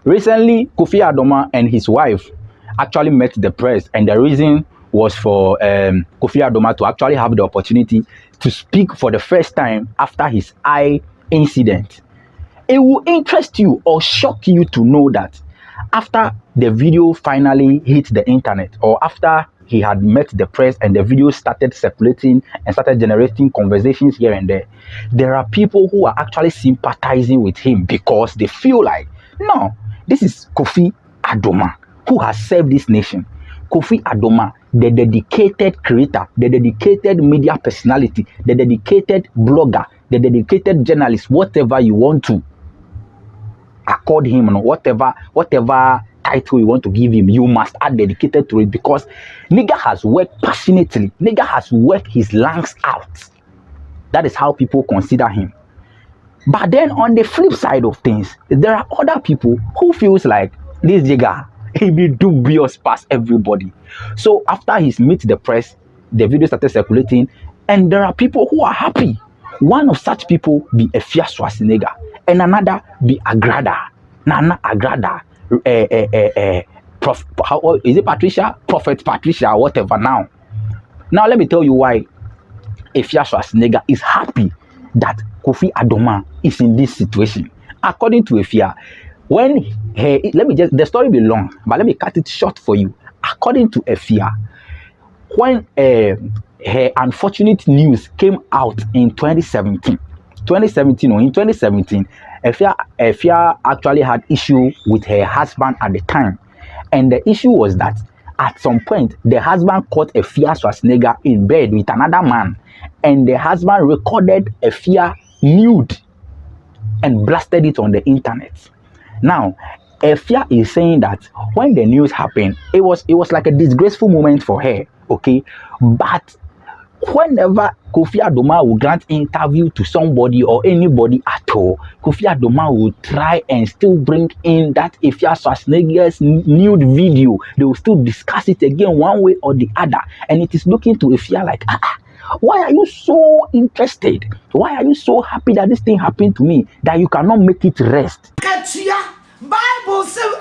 Recently, Kofi Adoma and his wife actually met the press, and the reason was for Kofi Adoma to actually have the opportunity to speak for the first time after his eye incident. It will interest you or shock you to know that after the video finally hit the internet, or after he had met the press and the video started circulating and started generating conversations here and there are people who are actually sympathizing with him because they feel like, no, this is Kofi Adoma who has served this nation. Kofi Adoma, the dedicated creator, the dedicated media personality, the dedicated blogger, the dedicated journalist, whatever you want to accord him, whatever title you want to give him, you must add dedicated to it, because nigga has worked passionately. Nigga has worked his lungs out. That is how people consider him. But then on the flip side of things, there are other people who feels like this nigga, he be dubious past everybody. So after he's met the press, the video started circulating, and there are people who are happy. One of such people be Afia Schwar Agradaa, and another be Agradaa, Nana Agradaa, how is it, Patricia? Prophet Patricia, whatever. Now let me tell you why Afia Schwar Agradaa is happy that Kofi Adoma is in this situation. According to Afia, when the story be long, but let me cut it short for you. According to Afia, when her unfortunate news came out in 2017, Afia actually had issue with her husband at the time, and the issue was that at some point the husband caught Afia Schwar Agradaa in bed with another man, and the husband recorded Afia nude and blasted it on the internet. Now, Afia is saying that when the news happened, it was like a disgraceful moment for her, okay? But whenever Kofi Adoma will grant interview to somebody or anybody at all, Kofi Adoma will try and still bring in that Afia Schwar Agradaa's nude video. They will still discuss it again one way or the other, and it is looking to Afia like, why are you so interested? Why are you so happy that this thing happened to me that you cannot make it rest? Bible says,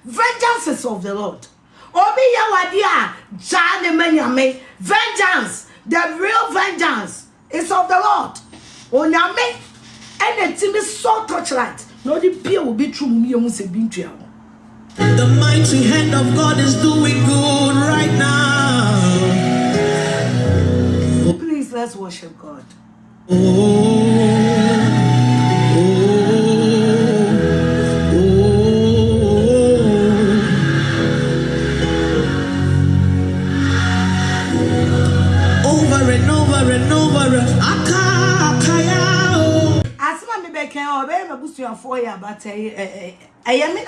vengeance is of the Lord. Vengeance, the real vengeance is of the Lord. Onyame, and the team is so touchlight. No, the peer will be true. The mighty hand of God is doing good right now. Please, let's worship God. Over and over and over. As my baby obey my boost you for ya, but I mean,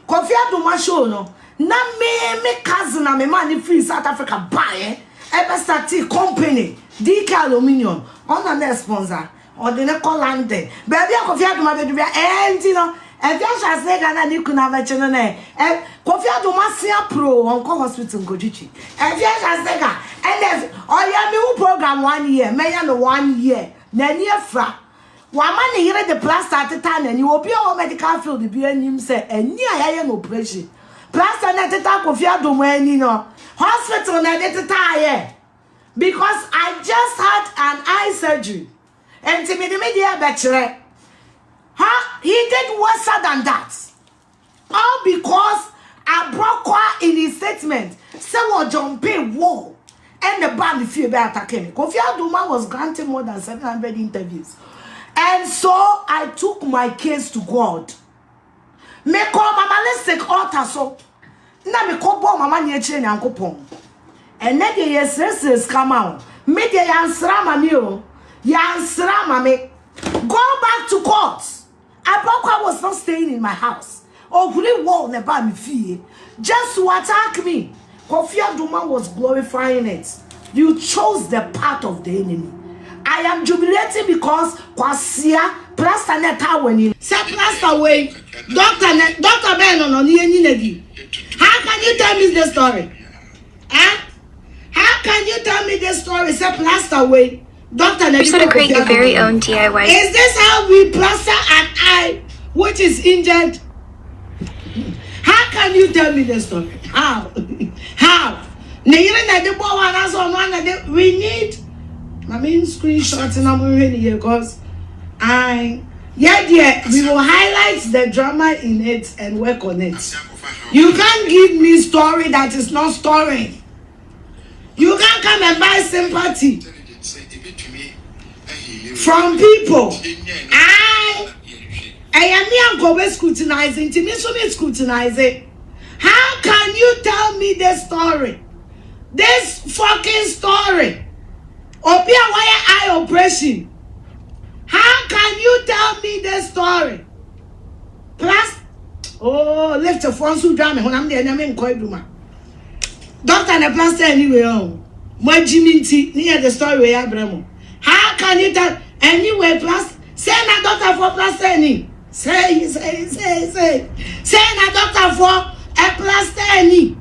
Kofi Adoma show no. Na me cousin na me man free South Africa buy ever start company DK Aluminium on the sponsor or the call London. Baby Kofi Adoma be and you know, and just as they can you can have a channel eh Kofi Adoma sia pro on hospital Gojichi. And just as they can and if ya me program 1 year, me ya no 1 year. Na near fra one man here the plaster at the time, and you will be all medical field. The BNM say, and near I am operation. Plaster at the top of your domain, you know, hospital at the time, because I just had an eye surgery, and to me, the media bachelor, he did worse than that, all because I broke in his statement. Someone John Pay wall, and the band feel better came. Kofi Adoma was granted more than 700 interviews. And so I took my case to God. Me call mama let's take altar so. Na me call bo mama ni eche nyankopon. And then the yes come out. Me the yansra mami o. Yansra mami. Go back to court. Abokwa was not staying in my house. Oguri wall never me fee. Just to attack me. Kofi Adoma was glorifying it. You chose the path of the enemy. I am jubilating because Kwasia plaster net when you say plaster away. Doctor Ben on the. How can you tell me the story? Huh? How can you tell me the story? Say plaster away. Doctor, you said to create your very own DIY. Is this how we plaster an eye which is injured. How can you tell me the story? How? How? We need, screenshots because we will highlight the drama in it and work on it. You can't give me story that is not story. You can't come and buy sympathy from people. I am here scrutinizing. To me, so me scrutinizing. How can you tell me this story? This fucking story. Opia wire eye operation. How can you tell me this story? Plus, oh, left a phone so drama when I'm the enemy in Koiduma. Doctor and a plaster anyway. Oh, my Jimmy near the story where Abramo. How can you tell anyway? Plus, send a doctor for plaster any. Say. Send a doctor for a plaster any.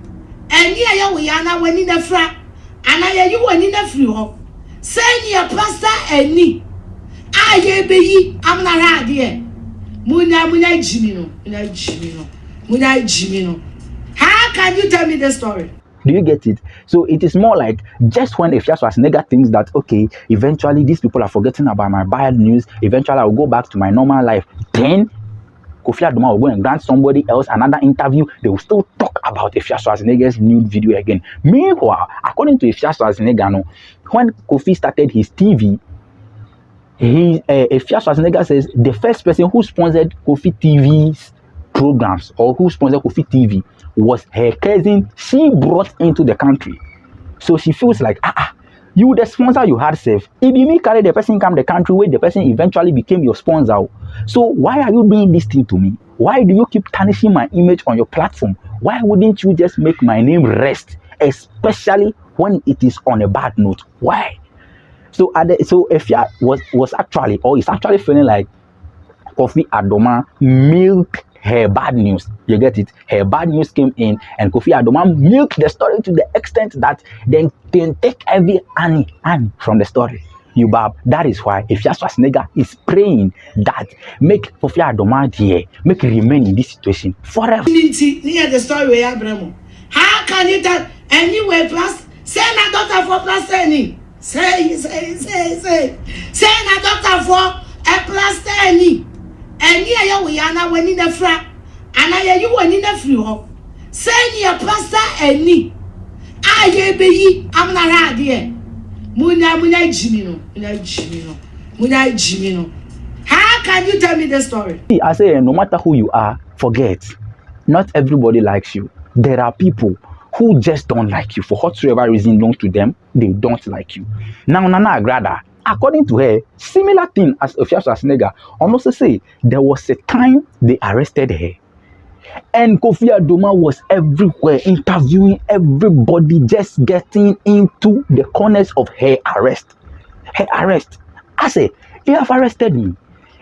And here we are now when in a frat. And I you when in a flu. Send your plaster any. I be I'm not out here. Muna Jimino. How can you tell me the story? Do you get it? So it is more like just when Afia Schwar Agradaa thinks that okay, eventually these people are forgetting about my bad news, eventually I will go back to my normal life, then Kofi Adoma will go and grant somebody else another interview. They will still talk about Afia Schwar Agradaa's nude video again. Meanwhile, according to Afia Schwar Agradaa, when Kofi started his TV, Afia Schwar Agradaa says the first person who sponsored Kofi TV's programs or who sponsored Kofi TV was her cousin she brought into the country. So she feels like, you the sponsor you had safe. If you me carry the person come the country where the person eventually became your sponsor. So why are you doing this thing to me? Why do you keep tarnishing my image on your platform? Why wouldn't you just make my name rest, especially when it is on a bad note? Why? So Afia was actually, or is actually feeling like Kofi Adoma milked her bad news. You get it? Her bad news came in and Kofi Adoma milked the story to the extent that then take every annie from the story. That is why Afia Schwar Agradaa is praying that make Kofi Adoma here, make remain in this situation forever. Near the story where Abramo. How can you tell anyway plus send a doctor for plaster any? Say. Send a doctor for a plaster any. And here we are now when in the frat. And I you when in the flu. Send your plaster any. I be I'm not out here. Muna Jimino. How can you tell me the story? I say no matter who you are, forget. Not everybody likes you. There are people who just don't like you for whatsoever reason known to them. They don't like you. Now Nana Agradaa, according to her, similar thing as Afia Schwar Agradaa, also say there was a time they arrested her. And Kofi Adoma was everywhere interviewing everybody, just getting into the corners of her arrest. I say, you have arrested me.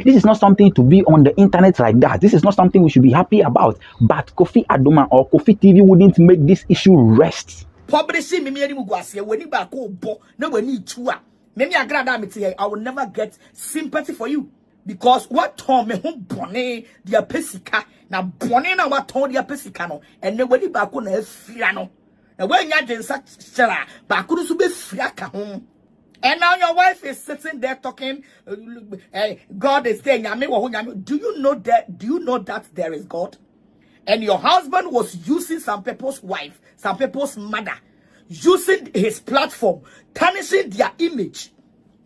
This is not something to be on the internet like that. This is not something we should be happy about. But Kofi Adoma or Kofi TV wouldn't make this issue rest. I will never get sympathy for you. Because what told me who bonnet their pesika now bonnet na what told their pesicano and nobody back on a friano. And when you're in such stella, back could be friaka home. And now your wife is sitting there talking, God is saying, do you know that there is God? And your husband was using some people's wife, some people's mother, using his platform, tarnishing their image.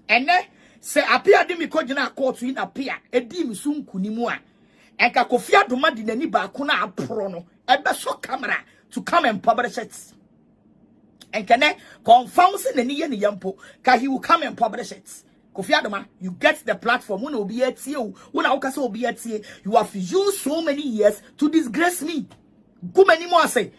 And then say appear dimi ko gina court in appear edim sun kunimua and ka Kofi Adoma di nani ba ko na apro no ebe so camera to come and publish it and can confirms nani ye ne yampo ka he will come and publish it. Kofi Adoma, you get the platform when obi etie when awka say obi etie, you have used so many years to disgrace me. Go many more say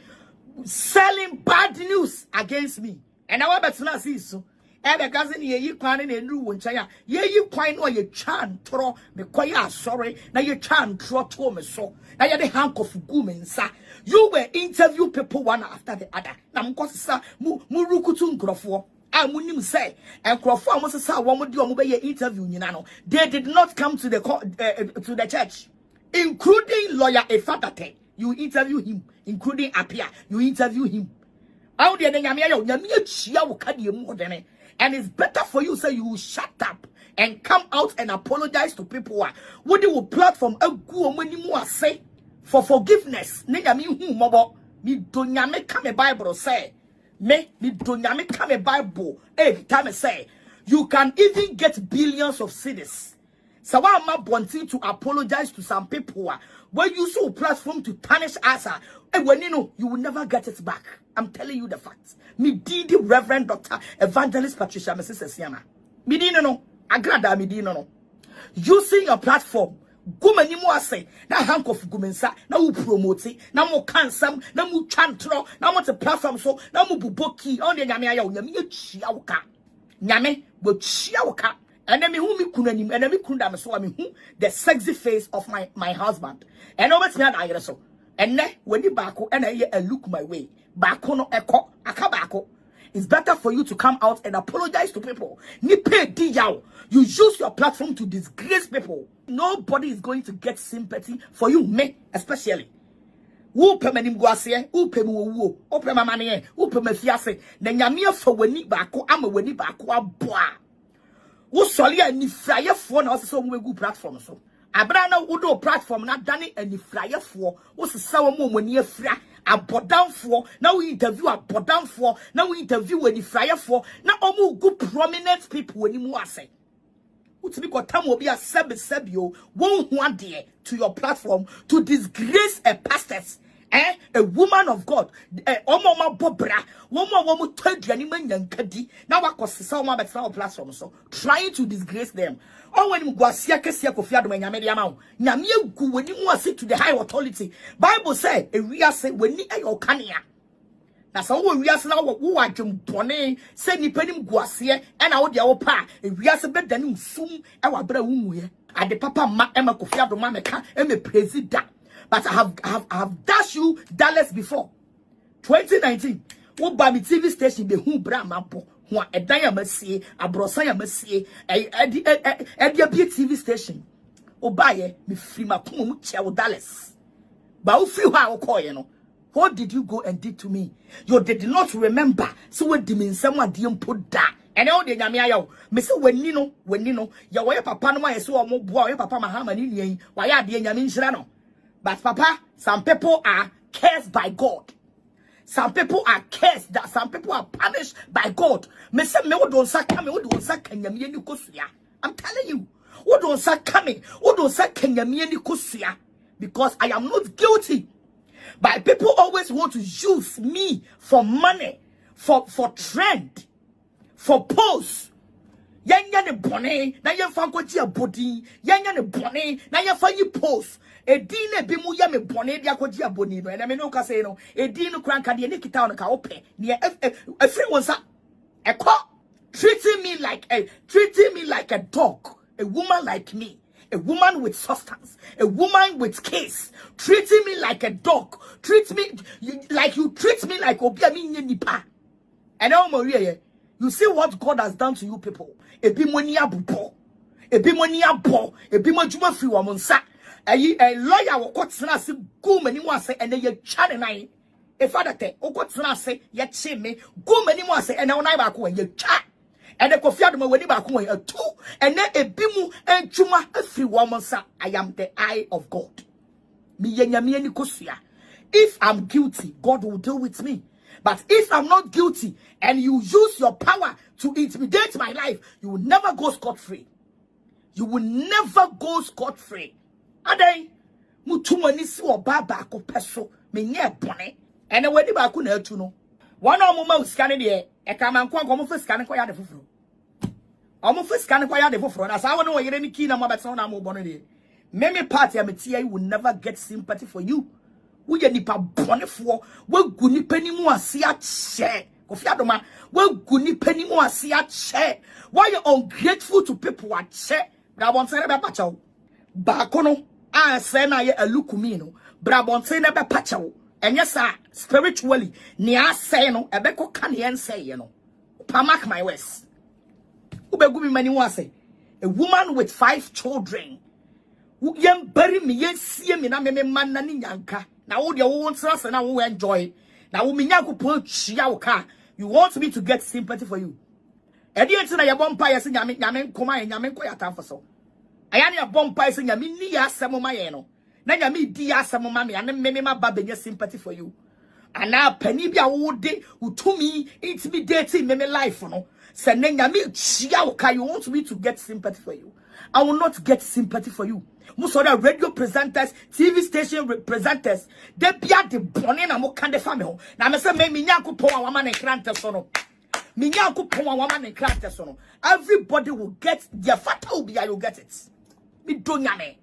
selling bad news against me and I bet na see so ebe gazi ni ye kwan na enru wo nchaya ye kwan no ye twan toro me koya sorry na ye twan toro to me so na ye de handcuff gu me nsa. You were interview people one after the other na mkosisa mu rukutu nkrofo a munim say nkrofo amosisa wo mo de o mo be ye interview nyina no. They did not come to the church. including lawyer Efadate. You interview him, including Apia. You interview him. And it's better for you say you shut up and come out and apologize to people. What you will platform a good say for forgiveness. Me don't come a Bible say. Me don't come a Bible. Every time I say you can even get billions of cedis. So why am I wanting to apologize to some people? When you saw a platform to tarnish us, when you will never get it back. I'm telling you the facts. Me did the Reverend Dr. Evangelist Patricia Mrs. Siana. Me didn't know. Agradaa me didn't know. Using your platform, go many more say, na hank of gumensa, na mu promote, na mu cansam, na mu chantro, na mu the platform so, na mu buboki, on the Yamia, Yamia Chiauka. Yame, but Chiauka. And then me who me kunanim, and then me kundam so I mean who the sexy face of my husband. And always me I so. And then when you bako and I look my way, bako no eko akabako. It's better for you to come out and apologize to people. Ni pay di yao. You use your platform to disgrace people. Nobody is going to get sympathy for you, me especially. Who pe menim guase, who pe mu wo, who pe mamane, who pe me fiase. Na nyame for weni bako ama weni bako aboa. Wo soli ani flyer for na so mo gu platform so. Abra na wo do platform na dane ani flyer for. Wo sesa wo mo ani afra abodan for. Na we interview abodan for. Na we interview ani flyer for. Na omo gu prominent people ani mu ase. Utimi ko tam obi a sebio won hu ade to your platform to disgrace a pastor. A woman of God, Omoma Bobra, woman told man yankadi. Now I cost some better platform so trying to disgrace them. Or when you go see a Kofi Adoma when Yamediamau, Yamia go when you want to the high authority. Bible say a real say when you are Kania. That's all we are now who are Jim Bonnet, send me penny guasia, and out the opa, a real better than soon our brother at the papa ma Emma Kofi Adoma meka and me president. But I have dashed you dollars before. 2019. What by me TV station be who bra mapo. Who a diamasi, a brosaya mercy, a TV station. O buy me free my pum $12. But who feel how call you know? What did you go and did to me? You did not remember. So what do mean someone didn't put that? And all the Yamiao, Miss when you know, your way papa no so more boy, papa Mahama in why are the Yamin Shrano? But Papa, some people are cursed by God. Some people are cursed. That some people are punished by God. I'm telling you. Because I am not guilty. But people always want to use me for money, for trend, for posts. Yanya ne bone, na yemfa nkoti abodi, yanya ne bone, na yemfa yi post. Edin e bi mu ya me bone dia kwaji aboni no. Na me no ka say no, edin no kranka de ne kita on ka ope. Ne free won sa. Eko treating me like a dog, a woman like me. A woman with substance, a woman with case, treating me like a dog, treat me like you treat me like obiami nipa. And now Maria, you see what God has done to you people. Ebi money abupo, ebi money abo, ebi monjuma free wamonsa. A lawyer will cut snazzy go many more say and then you chat and I. A father te, o got snazzy yet see me go many more say and now I back when you chat. And the Kofi Adoma when back when a two and then a bimu and chuma a free wamonsa. I am the eye of God. Me yanyami kosia. If I'm guilty, God will deal with me. But if I'm not guilty and you use your power to intimidate my life, you will never go scot-free. You will never go scot-free. Adai, mutumani si obaba ko peso me nye bone. Ene wedi ba ku na atu no. One of mama uskane de e ka man kwa mo fiskane kwa ya de foforo. Omo fiskane kwa ya de foforo na sa wona wo yere ni ki na mo beto na mo bone de. Meme party ametia will never get sympathy for you. We nipa bonefo we gu nipa ni mu ase a che Kofi Adoma we gu nipa ni mu ase a che. Why you ungrateful to people a che brabonse be pachawo ba kono a se na ye alukumi no brabonse na be pachawo enye sa spiritually ni ase no ebe ko kan ye nse ye no pa mark my words ubegu mi mani mu ase a woman with 5 children Yen bury me, yen see me na me man na ni yanka. Na wo de wo trust na wo enjoy. Na wo me nyanko pon chia wo ka. You want me to get sympathy for you. Edi enti na ye bompa ye se nyame nkoma ye nyame nko yata for so. Aya na ye bompa ye se nyame ni ya asem ma ye no. Na nyame di ya asem ma me ane me ma ba benye sympathy for you. Ana pani bia wo de utumi intimidating me life no. Se na nyame chia wo ka, you want me to get sympathy for you. I will not get sympathy for you. Most of the radio presenters, TV station presenters, they be at the bonnet and more kind of family. Now, I say, me nyanku po a woman and crante sono. Me nyanku po a woman and crante sono. Everybody will get their fata will be, you get it. Me do nyame.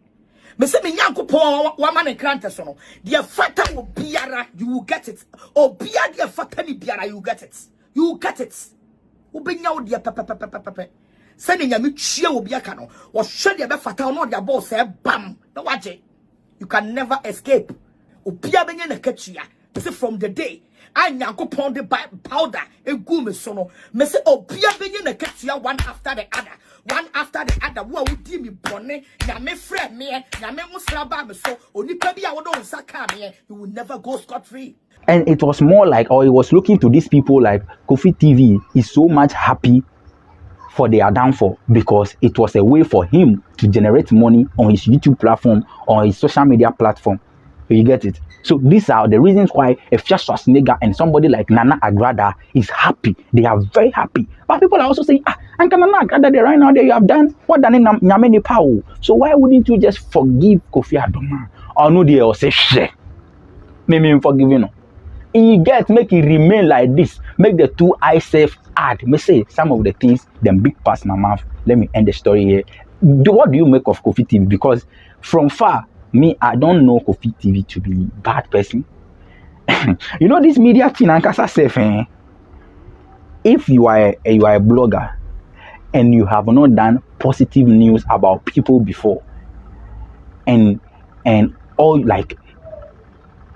Me say, me nyanku po a woman and crante sono. Their fata will be, you will get it. Or be at their fata ni biara, you get it. You will get it. Ubinya dia pepe. Sending a mutual will be a cano or should you ever fatal not your boss say bam no watch it. You can never escape. Upia benyana ketchia. Say from the day I nyanko pound the powder a goome sono. Me say Opia benyana ketchia one after the other. One after the other. What would me bonnet? Yame friend me, Yame musraba so only maybe I would on saka me. You will never go scot free. And it was more like, or he was looking to these people like Kofi TV is so much happy for their downfall because it was a way for him to generate money on his YouTube platform, on his social media platform. You get it? So these are the reasons why Afia Schwar and somebody like Nana Agradaa is happy. They are very happy. But people are also saying, and Nana Agradaa, right now, you have done what done in Nyameni Pao. So why wouldn't you just forgive Kofi Adoma? Or no, they will say, share. Maybe forgive you. You get make it remain like this, make the two eyes safe add. Me say some of the things them big past my mouth. Let me end the story here. What do you make of Kofi TV? Because from far, me, I don't know Kofi TV to be bad person. You know this media thing and kasa safe. If you are a blogger and you have not done positive news about people before, and all like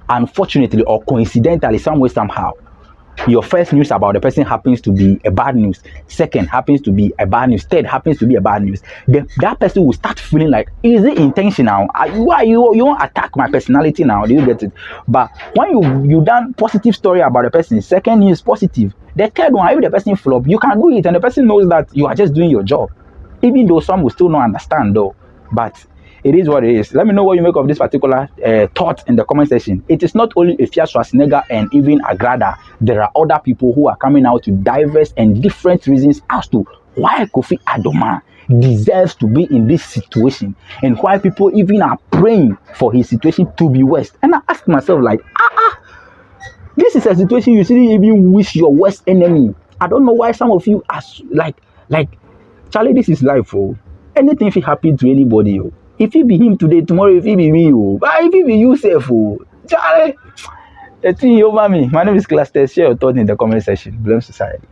unfortunately or coincidentally, some way, somehow, your first news about the person happens to be a bad news, second happens to be a bad news, third happens to be a bad news, then that person will start feeling like, is it intentional? Why you won't attack my personality now? Do you get it? But when you done positive story about the person, second news positive, the third one, if the person flop, you can do it and the person knows that you are just doing your job, even though some will still not understand though. But it is what it is. Let me know what you make of this particular thought in the comment section. It is not only Afia Schwar and even Agradaa. There are other people who are coming out to diverse and different reasons as to why Kofi Adoma deserves to be in this situation and why people even are praying for his situation to be worse. And I ask myself like, this is a situation you shouldn't even wish your worst enemy. I don't know why some of you are like Charlie, this is life. Oh. Anything if it happen to anybody. Oh. If it be him today, tomorrow if it be me, but if it be you, self, Charlie, the thing over me. My name is bookklastes. Share your thoughts in the comment section. Blame society.